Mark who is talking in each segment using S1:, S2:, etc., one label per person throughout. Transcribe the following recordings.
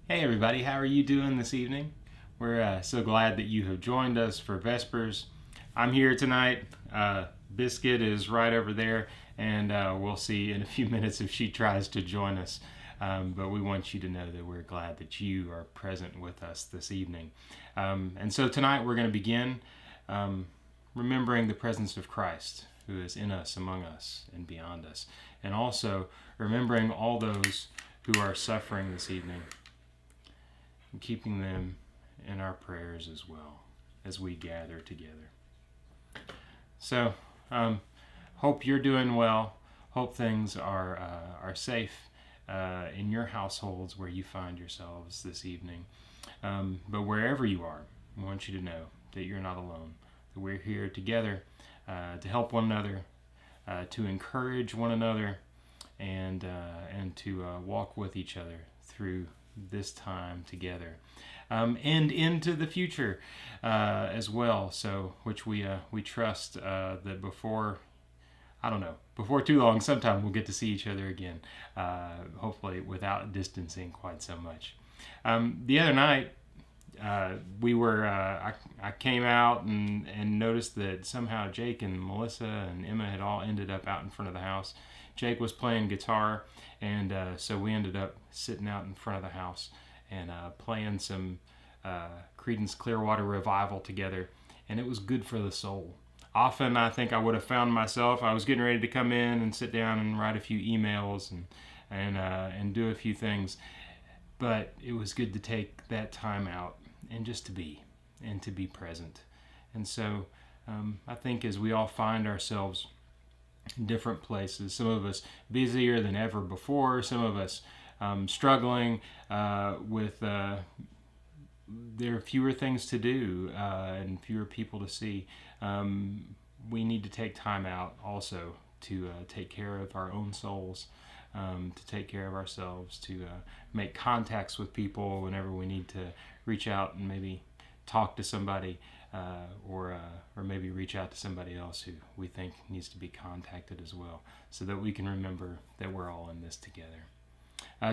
S1: Hey everybody, how are you doing this evening? We're so glad that you have joined us for Vespers. I'm here tonight. Biscuit is right over there, and we'll see in a few minutes if she tries to join us. But we want you to know that we're glad that you are present with us this evening. And so tonight we're going to begin remembering the presence of Christ, who is in us, among us, and beyond us. And also remembering all those who are suffering this evening, and keeping them in our prayers as well as we gather together. So, hope you're doing well. Hope things are safe in your households where you find yourselves this evening. But wherever you are, I want you to know that you're not alone. That we're here together to help one another, to encourage one another, and to walk with each other through this time together, and into the future as well. So, which we trust that before too long, sometime we'll get to see each other again. Hopefully, without distancing quite so much. The other night, we were. I came out and noticed that somehow Jake and Melissa and Emma had all ended up out in front of the house. Jake was playing guitar, and so we ended up sitting out in front of the house and playing some Creedence Clearwater Revival together, and it was good for the soul. Often I think I would have found myself, I was getting ready to come in and sit down and write a few emails and do a few things, but it was good to take that time out and just to be present. And so I think as we all find ourselves in different places, some of us busier than ever before, some of us struggling with there are fewer things to do and fewer people to see. We need to take time out also to take care of our own souls, to take care of ourselves, to make contacts with people whenever we need to reach out and maybe talk to somebody, or maybe reach out to somebody else who we think needs to be contacted as well, so that we can remember that we're all in this together.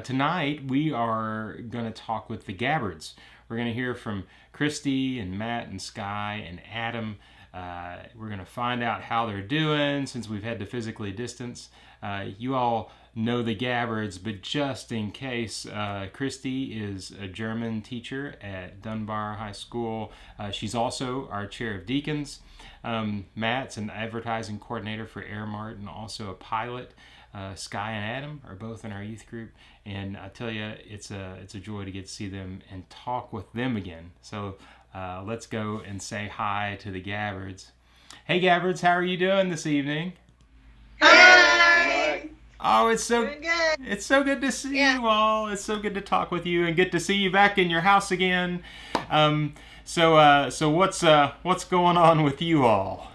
S1: Tonight we are going to talk with the Gabbards. We're going to hear from Christi and Matt and Skye and Adam. We're going to find out how they're doing since we've had to physically distance. You all know the Gabbards, but just in case, Christi is a German teacher at Dunbar High School. She's also our chair of deacons. Matt's an advertising coordinator for Airmart and also a pilot. Skye and Adam are both in our youth group, and I tell you, it's a joy to get to see them and talk with them again. So let's go and say hi to the Gabbards. Hey Gabbards, how are you doing this evening?
S2: Hi.
S1: Oh, it's so
S2: Doing good.
S1: it's so good to see
S2: Yeah.
S1: you all. It's so good to talk with you and get to see you back in your house again. So what's going on with you all?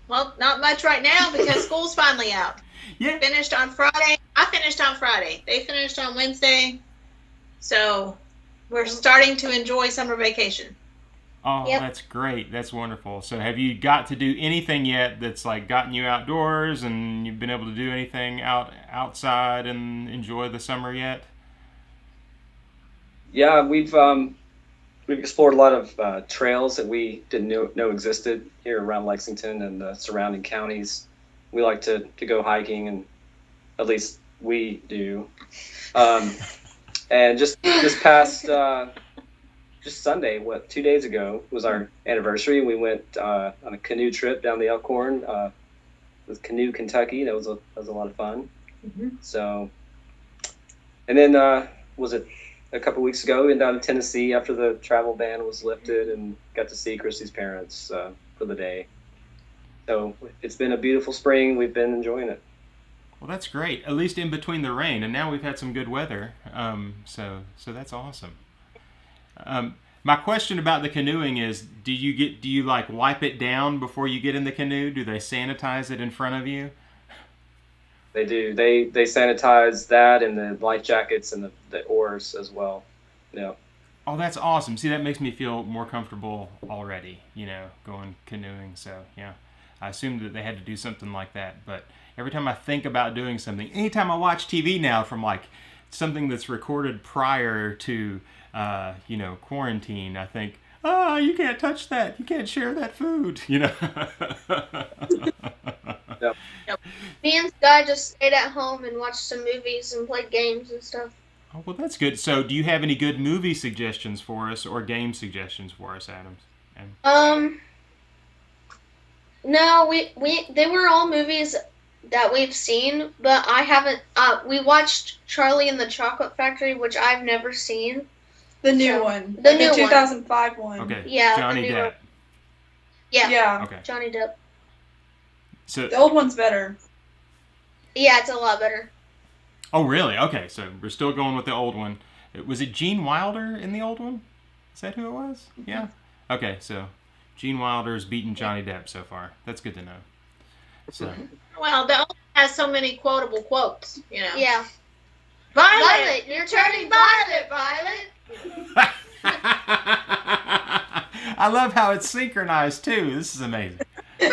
S2: Well, not much right now because school's finally out.
S1: Yeah.
S2: Finished on Friday. I finished on Friday. They finished on Wednesday. So we're starting to enjoy summer vacation.
S1: Oh,
S2: Yep.
S1: that's great. That's wonderful. So have you got to do anything yet that's like gotten you outdoors and you've been able to do anything outside and enjoy the summer yet?
S3: Yeah, we've explored a lot of trails that we didn't know existed here around Lexington and the surrounding counties. We like to go hiking, and at least we do. Um, and just this past just Sunday, 2 days ago, was our anniversary. We went on a canoe trip down the Elkhorn with Canoe, Kentucky. That was a lot of fun.
S2: Mm-hmm.
S3: So, and then was it a couple weeks ago, we went down to Tennessee after the travel ban was lifted and got to see Christy's parents for the day. So it's been a beautiful spring. We've been enjoying it.
S1: Well, that's great. At least in between the rain, and now we've had some good weather. So that's awesome. My question about the canoeing is: do you like wipe it down before you get in the canoe? Do they sanitize it in front of you?
S3: They do. They sanitize that and the life jackets and the oars as well. Yeah.
S1: Oh, that's awesome. See, that makes me feel more comfortable already, going canoeing. So, yeah, I assumed that they had to do something like that. But every time I think about doing something, anytime I watch TV now from like something that's recorded prior to, quarantine, I think, oh, you can't touch that. You can't share that food,
S3: Yep.
S4: Me and Skye just stayed at home and watched some movies and played games and stuff.
S1: Oh, well, that's good. So do you have any good movie suggestions for us or game suggestions for us, Adams?
S4: No, they were all movies that we've seen, but I haven't. We watched Charlie and the Chocolate Factory, which I've never seen.
S5: The new one.
S4: The new one.
S5: 2005 one.
S1: Okay.
S4: Yeah,
S1: Johnny
S4: the new
S1: Depp.
S4: one. Yeah.
S5: Yeah.
S1: Okay.
S4: Johnny Depp.
S1: So.
S5: The old one's better.
S4: Yeah, it's a lot better.
S1: Oh, really? Okay, so we're still going with the old one. Was it Gene Wilder in the old one? Is that who it was?
S5: Mm-hmm.
S1: Yeah. Okay, so Gene Wilder's beaten Johnny Depp so far. That's good to know. So.
S2: Well, the old one has so many quotable quotes,
S4: Yeah.
S2: Violet,
S4: you're turning violet, Violet.
S1: I love how it's synchronized too. This is amazing.
S2: We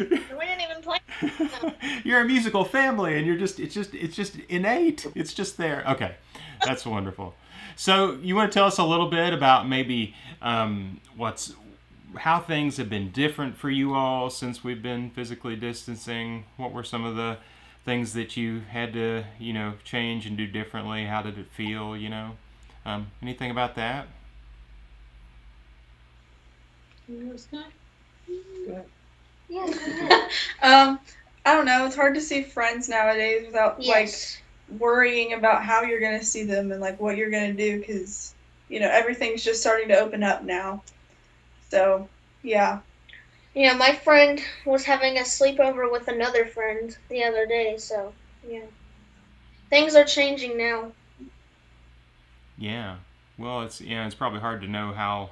S2: didn't even play.
S1: You're a musical family, and it's just innate. It's just there. Okay, that's wonderful. So you want to tell us a little bit about maybe how things have been different for you all since we've been physically distancing? What were some of the things that you had to change and do differently? How did it feel? Anything about that?
S4: Yeah.
S5: I don't know. It's hard to see friends nowadays without
S4: Yes.
S5: like worrying about how you're gonna see them and like what you're gonna do because everything's just starting to open up now. So yeah.
S4: Yeah, my friend was having a sleepover with another friend the other day, so yeah. Things are changing now.
S1: Yeah. Well, it's probably hard to know how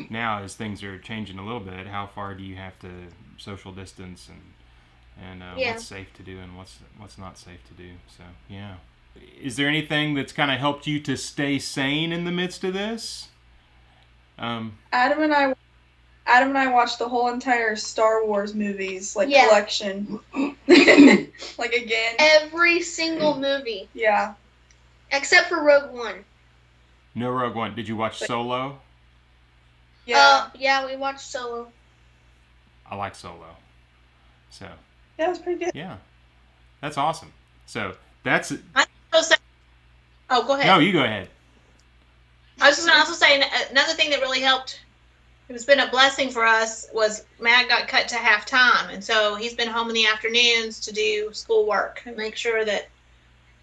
S1: now as things are changing a little bit. How far do you have to social distance and
S4: Yeah.
S1: what's safe to do and what's not safe to do? So yeah. Is there anything that's kind of helped you to stay sane in the midst of this?
S5: Adam and I watched the whole entire Star Wars movies
S4: Yeah.
S5: collection. Like again.
S4: Every single movie,
S5: Yeah.
S4: except for Rogue One.
S1: No Rogue One. Did you watch Solo?
S5: Yeah.
S4: Yeah, we watched Solo.
S1: I like Solo. So
S5: That was pretty good.
S1: yeah, that's awesome. So that's
S2: Oh, go ahead.
S1: no. You go ahead.
S2: I was just going to also say another thing that really helped. It's been a blessing for us was Matt got cut to half time, and so he's been home in the afternoons to do schoolwork and make sure that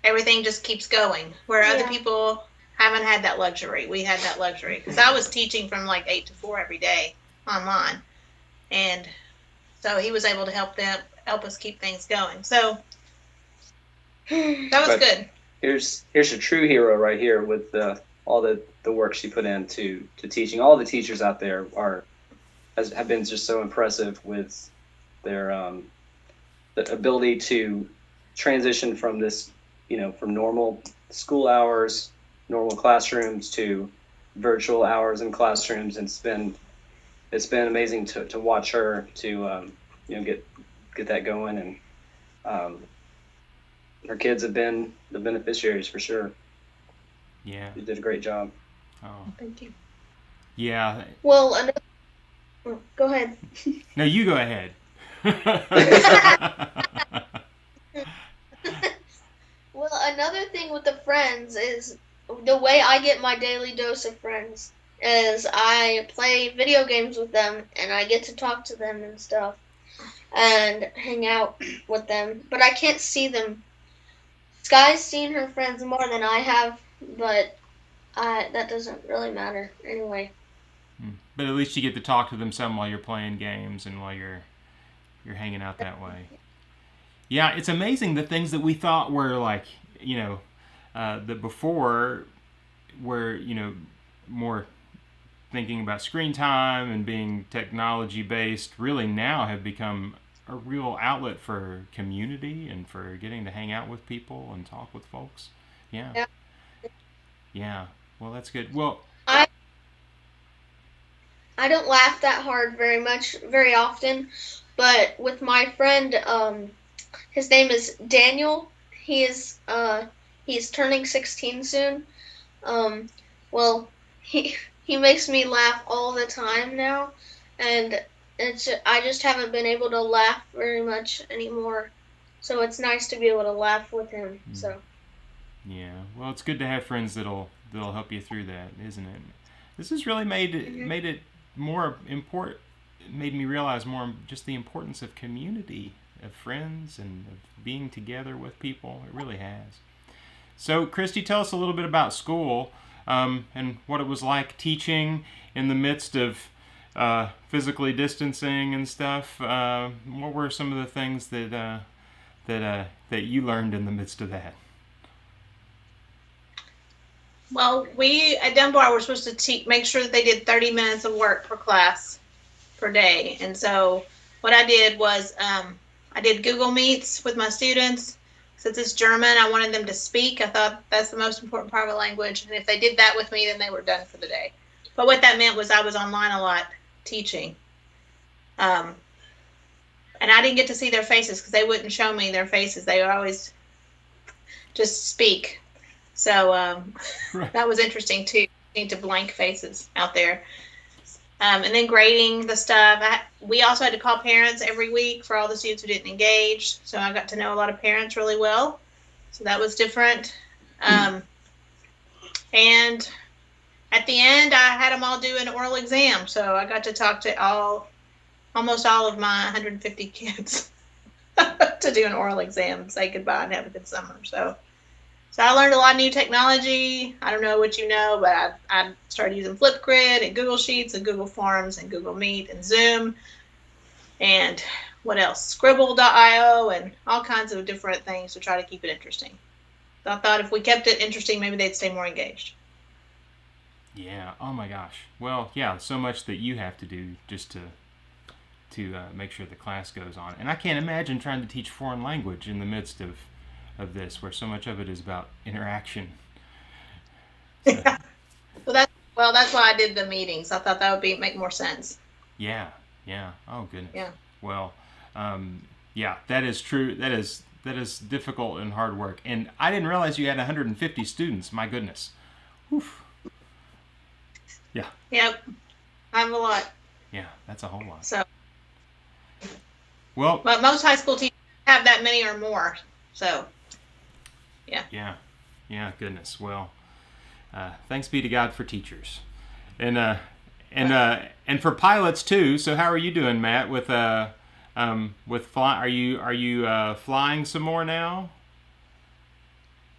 S2: everything just keeps going. Where other
S4: Yeah.
S2: people haven't had that luxury, we had that luxury because I was teaching from like 8 to 4 every day online, and so he was able to help us keep things going. So that was
S3: But-
S2: good.
S3: Here's a true hero right here with all the work she put into teaching. All the teachers out there have been just so impressive with their the ability to transition from this, from normal school hours, normal classrooms to virtual hours in classrooms. And it's been amazing to watch her to get that going, and her kids have been the beneficiaries for sure.
S1: Yeah.
S3: You did a great job.
S1: Oh.
S2: Thank you.
S1: Yeah.
S4: Well, go ahead.
S1: No, you go ahead.
S4: Well, another thing with the friends is the way I get my daily dose of friends is I play video games with them and I get to talk to them and stuff and hang out with them, but I can't see them. Skye's seen her friends more than I have, but that doesn't really matter anyway.
S1: But at least you get to talk to them some while you're playing games and while you're hanging out that way. Yeah, it's amazing the things that we thought were like, that before were, more thinking about screen time and being technology based, really now have become a real outlet for community and for getting to hang out with people and talk with folks. Yeah. Yeah. Well, that's good. Well,
S4: I don't laugh that hard very often, but with my friend, his name is Daniel. He is he's turning 16 soon. Well, he makes me laugh all the time now, and I just haven't been able to laugh very much anymore. So it's nice to be able to laugh with him. So.
S1: Yeah. Well, it's good to have friends that'll help you through that, isn't it? This has really made it more important. Made me realize more just the importance of community, of friends, and of being together with people. It really has. So, Christi, tell us a little bit about school and what it was like teaching in the midst of physically distancing and stuff. What were some of the things that you learned in the midst of that?
S2: Well, we at Dunbar were supposed to make sure that they did 30 minutes of work per class per day. And so what I did was I did Google Meets with my students. Since it's German, I wanted them to speak. I thought that's the most important part of a language. And if they did that with me, then they were done for the day. But what that meant was I was online a lot teaching. And I didn't get to see their faces because they wouldn't show me their faces. They would always just speak. So
S1: Right.
S2: That was interesting too, to blank faces out there. And then grading the stuff. We also had to call parents every week for all the students who didn't engage. So I got to know a lot of parents really well. So that was different. And at the end, I had them all do an oral exam. So I got to talk to almost all of my 150 kids to do an oral exam and say goodbye and have a good summer. So I learned a lot of new technology. I don't know what you know, but I started using Flipgrid and Google Sheets and Google Forms and Google Meet and Zoom and what else? Scribble.io and all kinds of different things to try to keep it interesting. So I thought if we kept it interesting, maybe they'd stay more engaged.
S1: Yeah. Oh my gosh. Well, yeah. So much that you have to do just to make sure the class goes on, and I can't imagine trying to teach foreign language in the midst of this, where so much of it is about interaction. So.
S2: Yeah. Well, that's why I did the meetings. I thought that would make more sense.
S1: Yeah. Oh goodness.
S2: Yeah.
S1: Well, yeah, that is true. That is difficult and hard work. And I didn't realize you had 150 students. My goodness. Oof. Yeah.
S2: Yep. I have a lot.
S1: Yeah, that's a whole lot.
S2: So.
S1: Well.
S2: But most high school teachers have that many or more. So. Yeah.
S1: Yeah. Goodness. Well, thanks be to God for teachers, and for pilots too. So how are you doing, Matt? With fly? Are you flying some more now?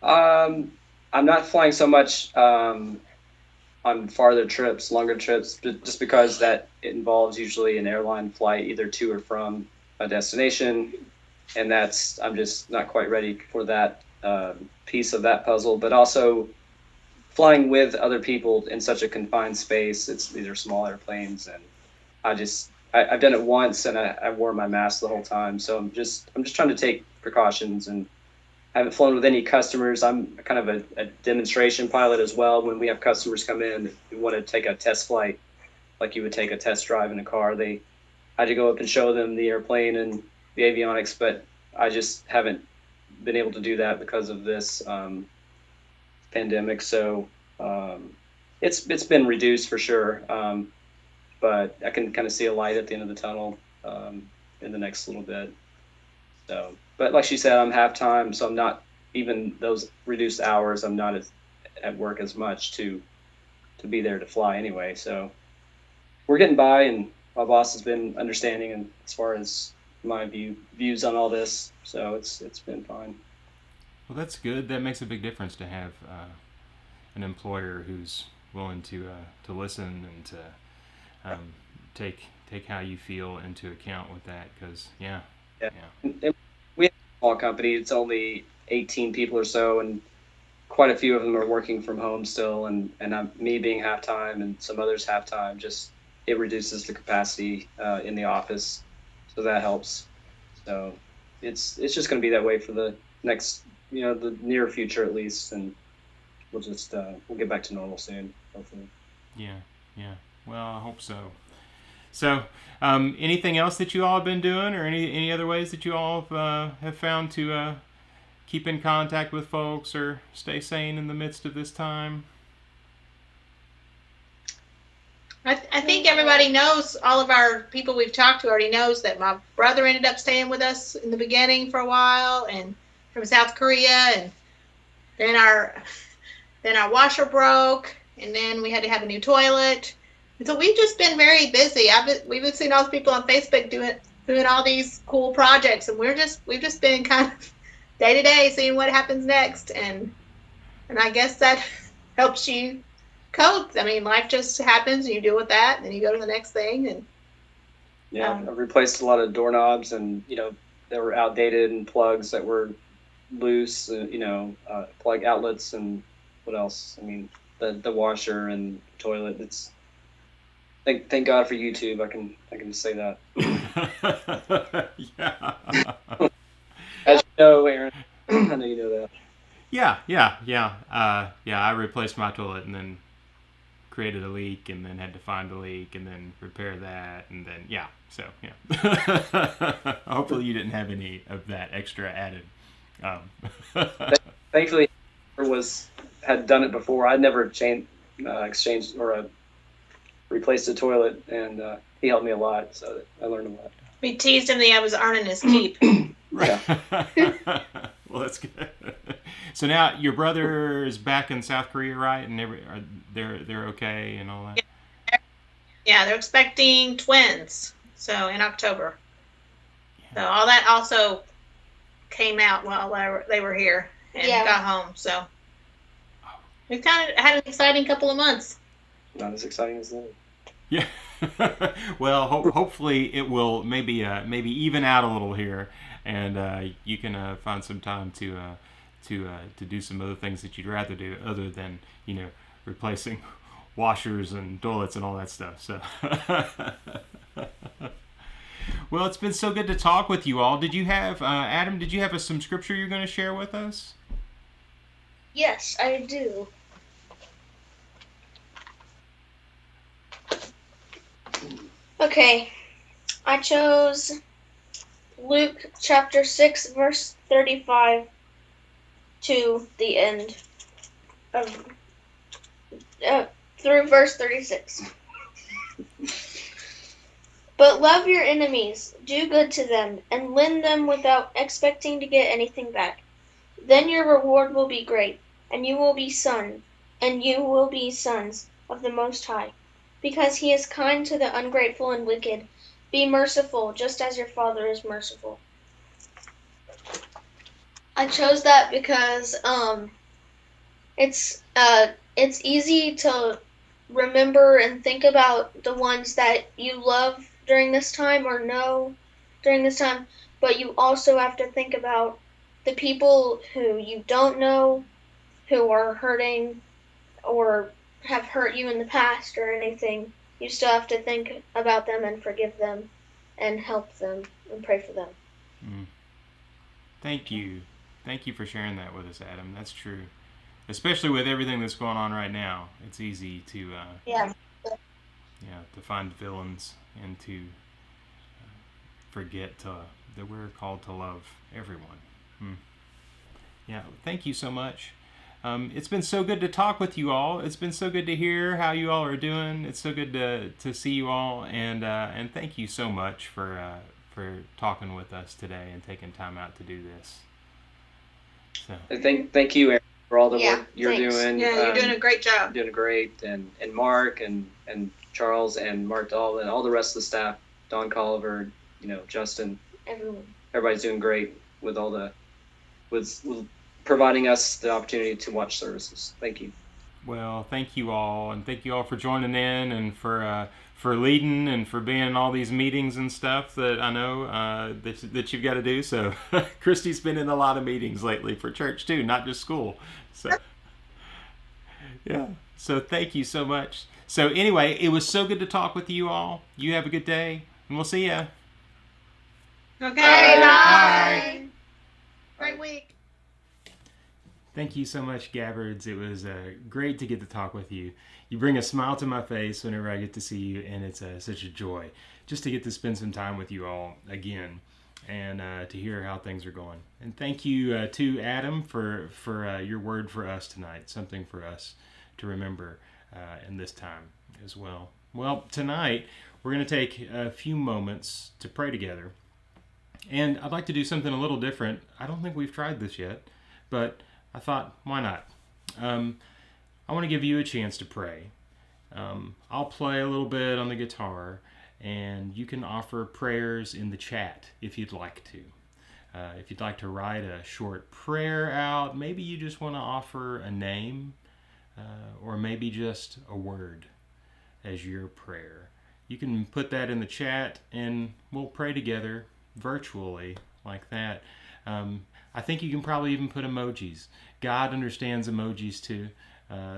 S3: I'm not flying so much on farther trips, longer trips, just because that involves usually an airline flight, either to or from a destination, and I'm just not quite ready for that piece of that puzzle. But also flying with other people in such a confined space, these are small airplanes, and I've done it once, and I wore my mask the whole time. So I'm just trying to take precautions, and I haven't flown with any customers. I'm kind of a demonstration pilot as well. When we have customers come in who want to take a test flight, like you would take a test drive in a car, I had to go up and show them the airplane and the avionics, but I just haven't been able to do that because of this pandemic. So it's been reduced for sure, but I can kind of see a light at the end of the tunnel in the next little bit. So, but like she said, I'm half-time, so I'm not, even those reduced hours, I'm not at work as much to be there to fly anyway. So we're getting by, and my boss has been understanding, and as far as my views on all this, so it's been fine.
S1: Well, that's good. That makes a big difference to have an employer who's willing to listen and to take how you feel into account with that. Because yeah.
S3: And we have a small company. It's only 18 people or so, and quite a few of them are working from home still. And me being half-time and some others half-time, just it reduces the capacity in the office, so that helps. So it's just going to be that way for the next, the near future at least, and we'll just we'll get back to normal soon, hopefully.
S1: Yeah. Well, I hope so. So, anything else that you all have been doing, or any other ways that you all have found to keep in contact with folks or stay sane in the midst of this time?
S2: I think everybody knows, all of our people we've talked to already knows that my brother ended up staying with us in the beginning for a while, and from South Korea, and then our washer broke, and then we had to have a new toilet. And so we've just been very busy. We've been seeing all these people on Facebook doing all these cool projects, and we've just been kind of day to day seeing what happens next, and I guess that helps you cope. I mean, life just happens, and you deal with that, and then you go to the next thing. And
S3: yeah, I've replaced a lot of doorknobs, and they were outdated, and plugs that were loose, plug outlets, and what else? I mean, the washer and toilet. It's thank God for YouTube. I can say that.
S1: Yeah.
S3: As you know, Aaron, I know you know that.
S1: Yeah. I replaced my toilet and then created a leak, and then had to find the leak, and then repair that, and then So hopefully you didn't have any of that extra added.
S3: Thankfully, had done it before. I'd never exchanged or replaced a toilet, and he helped me a lot, so I learned a lot.
S2: we teased him that I was earning his keep.
S1: Right. Well, that's good. So now your brother is back in South Korea, right? And they're okay and all that.
S2: Yeah, they're expecting twins, so in October. So all that also came out while they were here and got home. So we've kind of had an exciting couple of months.
S3: Not as exciting as that.
S1: Yeah. Well, hopefully it will maybe even out a little here, and you can find some time to do some other things that you'd rather do other than replacing washers and toilets and all that stuff. So. Well, it's been so good to talk with you all. Did you have Adam? Did you have some scripture you're going to share with us?
S4: Yes, I do. Okay, I chose Luke chapter 6, verse 35 to the end of through verse 36. But love your enemies, do good to them, and lend them without expecting to get anything back. Then your reward will be great, and you will be sons of the Most High, because he is kind to the ungrateful and wicked. Be merciful, just as your Father is merciful. I chose that because it's easy to remember and think about the ones that you love during this time or know during this time, but you also have to think about the people who you don't know, who are hurting or have hurt you in the past or anything. You still have to think about them and forgive them and help them and pray for them.
S1: Thank you for sharing that with us, Adam. That's true, especially with everything that's going on right now. It's easy to to find villains and to forget that we're called to love everyone. Yeah, thank you so much. It's been so good to talk with you all. It's been so good to hear how you all are doing. It's so good to see you all, and thank you so much for talking with us today and taking time out to do this. So
S3: Thank you, Aaron, for all the work you're
S4: thanks.
S3: doing.
S2: Yeah, you're doing a great job.
S3: Doing great, and Mark and Charles and Mark Dahl and all the rest of the staff, Don Colliver, Justin. Everybody's doing great with all with providing us the opportunity to watch services. Thank you.
S1: Well, thank you all, and thank you all for joining in and for leading and for being in all these meetings and stuff that I know that you've got to do. So Christi's been in a lot of meetings lately for church too, not just school. So yeah, so thank you so much. So anyway, it was so good to talk with you all. You have a good day, and we'll see ya.
S2: Okay,
S1: Bye.
S2: Great week.
S1: Thank you so much, Gabbards. It was great to get to talk with you. You bring a smile to my face whenever I get to see you, and it's such a joy just to get to spend some time with you all again. and to hear how things are going. And thank you to Adam for your word for us tonight, something for us to remember in this time as well. Well, tonight we're going to take a few moments to pray together. And I'd like to do something a little different. I don't think we've tried this yet, but I thought, why not? I want to give you a chance to pray. I'll play a little bit on the guitar, and you can offer prayers in the chat if you'd like to. If you'd like to write a short prayer out, maybe you just want to offer a name, or maybe just a word as your prayer. You can put that in the chat, and we'll pray together virtually like that. I think you can probably even put emojis. God understands emojis too.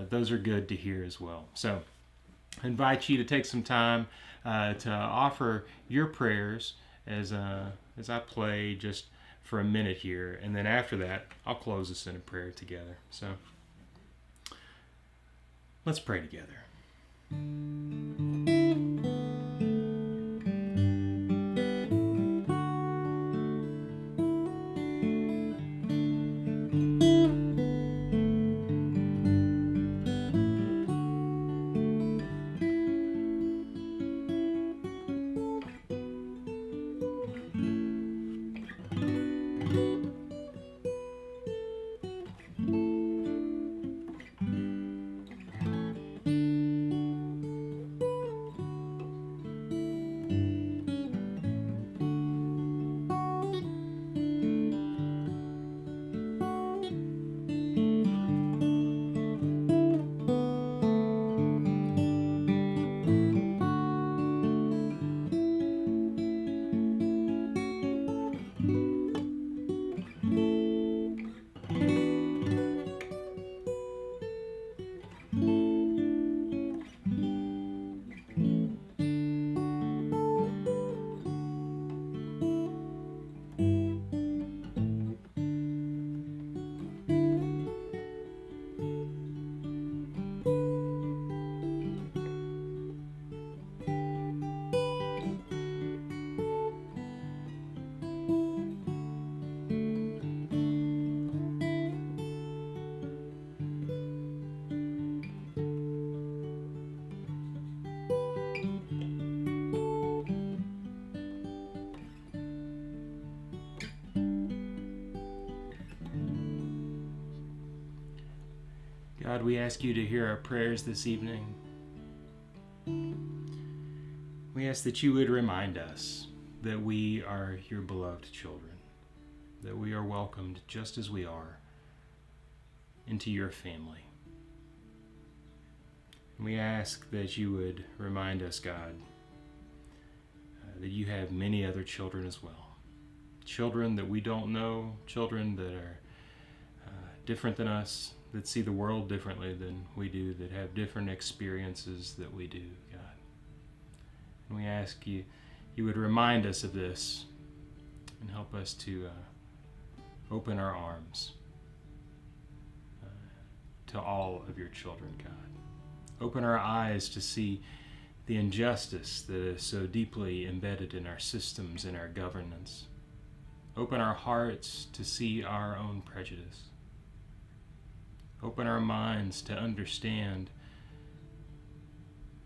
S1: Those are good to hear as well. So I invite you to take some time to offer your prayers as I play just for a minute here, and then after that I'll close us in a prayer together. So let's pray together. God, we ask you to hear our prayers this evening. We ask that you would remind us that we are your beloved children, that we are welcomed just as we are into your family. And we ask that you would remind us, God, that you have many other children as well. Children that we don't know, children that are different than us, that see the world differently than we do, that have different experiences that we do, God. And we ask you would remind us of this and help us to open our arms to all of your children, God. Open our eyes to see the injustice that is so deeply embedded in our systems and our governance. Open our hearts to see our own prejudice. Open our minds to understand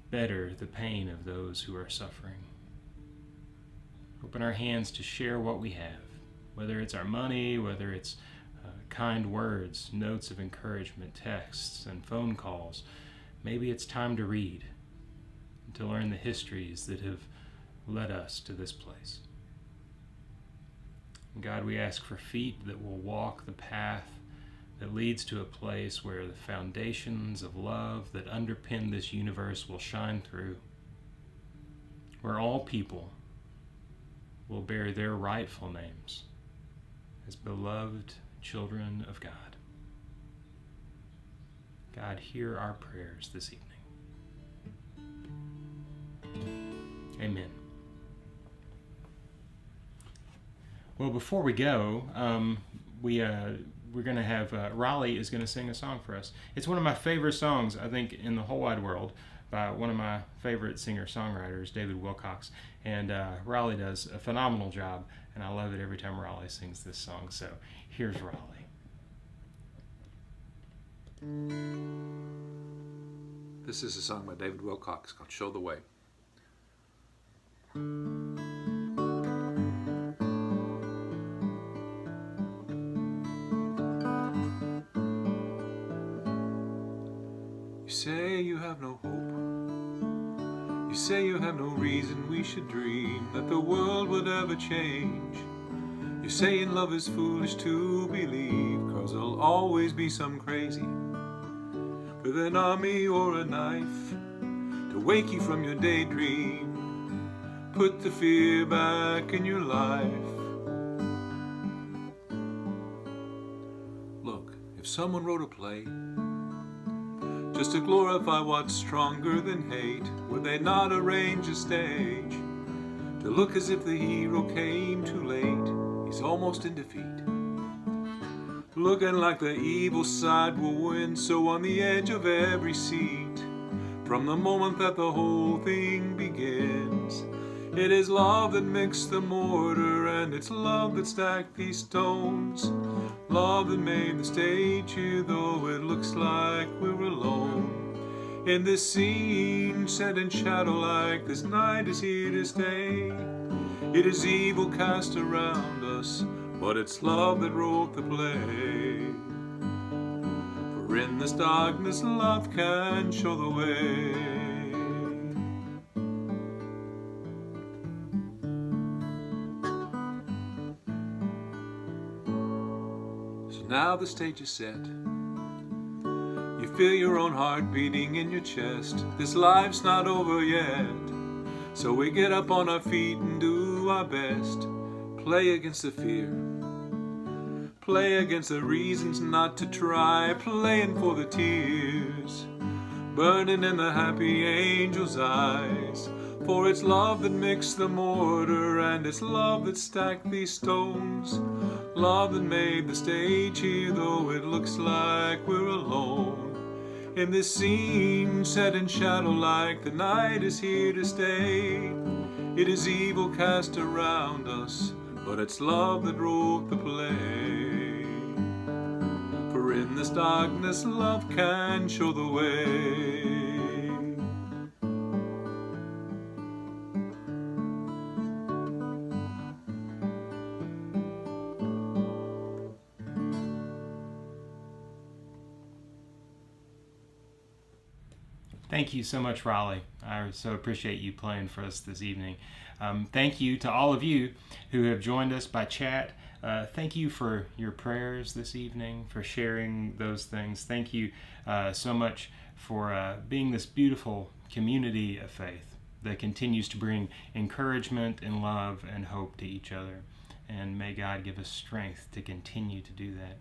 S1: better the pain of those who are suffering. Open our hands to share what we have, whether it's our money, whether it's kind words, notes of encouragement, texts, and phone calls. Maybe it's time to read and to learn the histories that have led us to this place. And God, we ask for feet that will walk the path that leads to a place where the foundations of love that underpin this universe will shine through, where all people will bear their rightful names as beloved children of God. God, hear our prayers this evening. Amen. Well, before we go, we're going to have Raleigh is going to sing a song for us. It's one of my favorite songs, I think, in the whole wide world, by one of my favorite singer-songwriters, David Wilcox. And Raleigh does a phenomenal job, and I love it every time Raleigh sings this song. So here's Raleigh.
S6: This is a song by David Wilcox called Show the Way. You say you have no hope. You say you have no reason we should dream that the world would ever change. You're saying love is foolish to believe, 'cause there'll always be some crazy with an army or a knife to wake you from your daydream, put the fear back in your life. Look, if someone wrote a play just to glorify what's stronger than hate, would they not arrange a stage to look as if the hero came too late? He's almost in defeat, looking like the evil side will win, so on the edge of every seat from the moment that the whole thing begins. It is love that mixed the mortar, and it's love that stacked these stones. Love that made the stage here, though it looks like we're alone. In this scene set in shadow like this night is here to stay. It is evil cast around us, but it's love that wrote the play. For in this darkness love can show the way. So now the stage is set. You feel your own heart beating in your chest. This life's not over yet. So we get up on our feet and do our best. Play against the fear. Play against the reasons not to try. Playing for the tears burning in the happy angel's eyes. For it's love that mixed the mortar, and it's love that stacked these stones. Love that made the stage here, though it looks like we're alone. In this scene set in shadow like the night is here to stay. It is evil cast around us, but it's love that wrote the play. For in this darkness love can show the way.
S1: Thank you so much, Raleigh. I so appreciate you playing for us this evening. Thank you to all of you who have joined us by chat. Thank you for your prayers this evening, for sharing those things. Thank you so much for being this beautiful community of faith that continues to bring encouragement and love and hope to each other. And may God give us strength to continue to do that.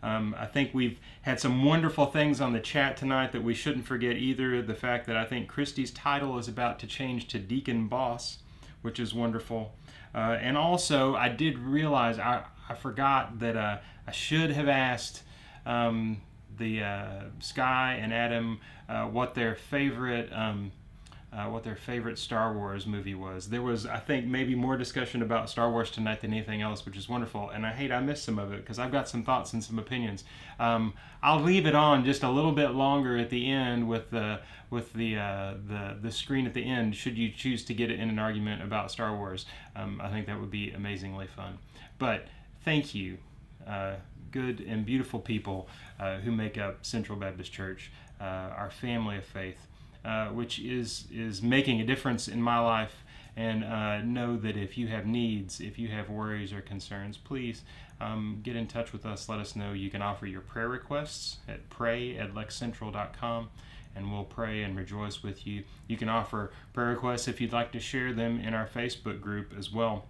S1: I think we've had some wonderful things on the chat tonight that we shouldn't forget either. The fact that I think Christi's title is about to change to Deacon Boss, which is wonderful. And also, I did realize I forgot that I should have asked the Skye and Adam what their favorite Star Wars movie was. There was, I think, maybe more discussion about Star Wars tonight than anything else, which is wonderful. And I missed some of it because I've got some thoughts and some opinions. I'll leave it on just a little bit longer at the end with the screen at the end. Should you choose to get it in an argument about Star Wars, I think that would be amazingly fun. But thank you, good and beautiful people who make up Central Baptist Church, our family of faith. Which is making a difference in my life. And know that if you have needs, if you have worries or concerns, please get in touch with us. Let us know. You can offer your prayer requests at pray@lexcentral.com, and we'll pray and rejoice with you. You can offer prayer requests if you'd like to share them in our Facebook group as well.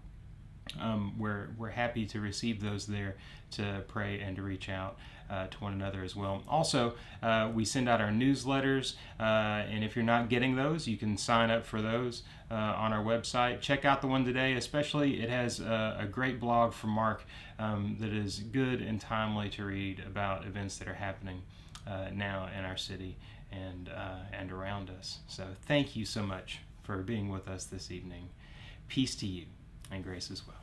S1: We're happy to receive those there to pray and to reach out to one another as well. Also, we send out our newsletters, and if you're not getting those, you can sign up for those on our website. Check out the one today, especially. It has a great blog from Mark that is good and timely to read about events that are happening now in our city and around us. So thank you so much for being with us this evening. Peace to you and grace as well.